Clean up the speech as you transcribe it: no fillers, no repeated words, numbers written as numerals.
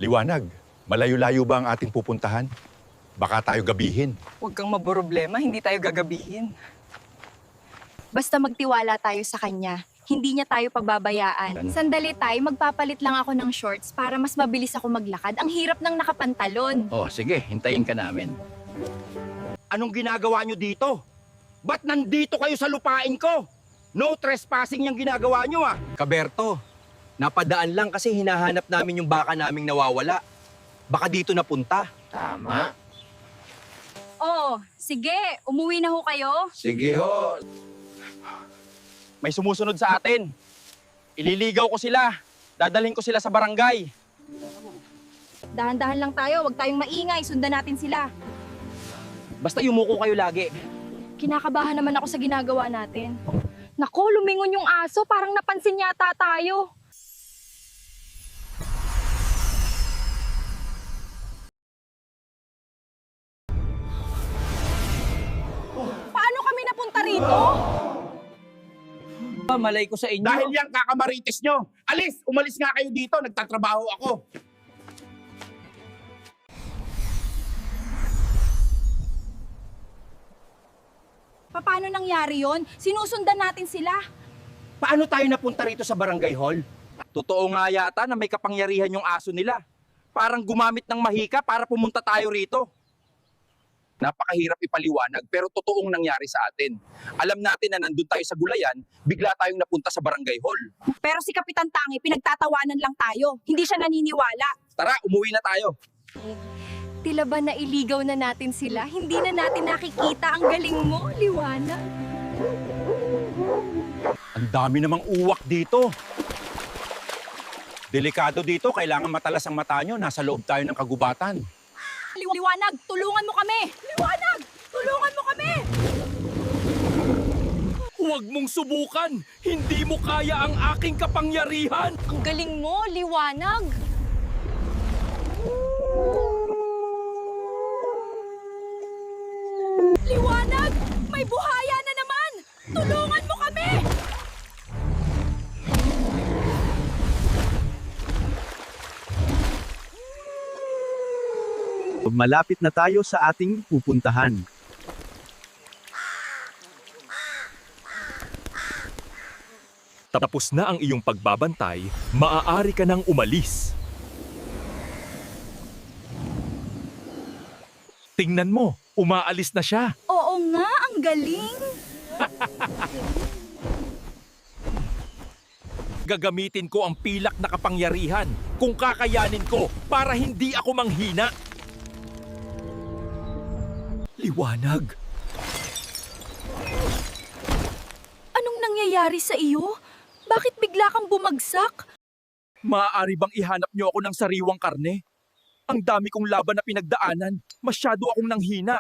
Liwanag, malayo-layo ba ang ating pupuntahan? Baka tayo gabihin. Huwag kang maproblema, hindi tayo gagabihin. Basta magtiwala tayo sa kanya. Hindi niya tayo pababayaan. Sandali tayo, magpapalit lang ako ng shorts para mas mabilis ako maglakad. Ang hirap ng nakapantalon. Oh, sige, hintayin ka namin. Anong ginagawa nyo dito? Ba't nandito kayo sa lupain ko? No trespassing yung ginagawa nyo ah. Kaberto, napadaan lang kasi hinahanap namin yung baka naming nawawala. Baka dito napunta. Tama. Oh, sige, umuwi na ho kayo. Sige ho. May sumusunod sa atin. Ililigaw ko sila. Dadalhin ko sila sa barangay. Dahan-dahan lang tayo, huwag tayong maingay, sundan natin sila. Basta yumuko kayo lagi. Kinakabahan naman ako sa ginagawa natin. Nako, lumingon yung aso, parang napansin yata tayo. Paano kami napunta rito? Malay ko sa inyo. Dahil yan kakamarites nyo. Alis! Umalis nga kayo dito. Nagtatrabaho ako. Paano nangyari yon? Sinusundan natin sila. Paano tayo napunta rito sa barangay hall? Totoo nga yata na may kapangyarihan yung aso nila. Parang gumamit ng mahika para pumunta tayo rito. Napakahirap ipaliwanag pero totoong nangyari sa atin. Alam natin na nandun tayo sa gulayan, bigla tayong napunta sa barangay hall. Pero si Kapitan Tangi, pinagtatawanan lang tayo. Hindi siya naniniwala. Tara, umuwi na tayo. Tila ba nailigaw na natin sila? Hindi na natin nakikita. Ang galing mo, Liwanag. Ang dami namang uwak dito. Delikado dito, kailangan matalas ang mata nyo. Nasa loob tayo ng kagubatan. Liwanag, tulungan mo kami! Liwanag, tulungan mo kami! Huwag mong subukan! Hindi mo kaya ang aking kapangyarihan! Ang galing mo, Liwanag! Liwanag! May buhaya na naman! Tulungan mo kami! Malapit na tayo sa ating pupuntahan. Tapos na ang iyong pagbabantay, maaari ka nang umalis. Tingnan mo, umaalis na siya. Oo nga, ang galing! Gagamitin ko ang pilak na kapangyarihan kung kakayanin ko para hindi ako manghina. Liwanag. Anong nangyayari sa iyo? Bakit bigla kang bumagsak? Maaari bang ihanap niyo ako ng sariwang karne? Ang dami kong laban na pinagdaanan, masyado akong nanghina.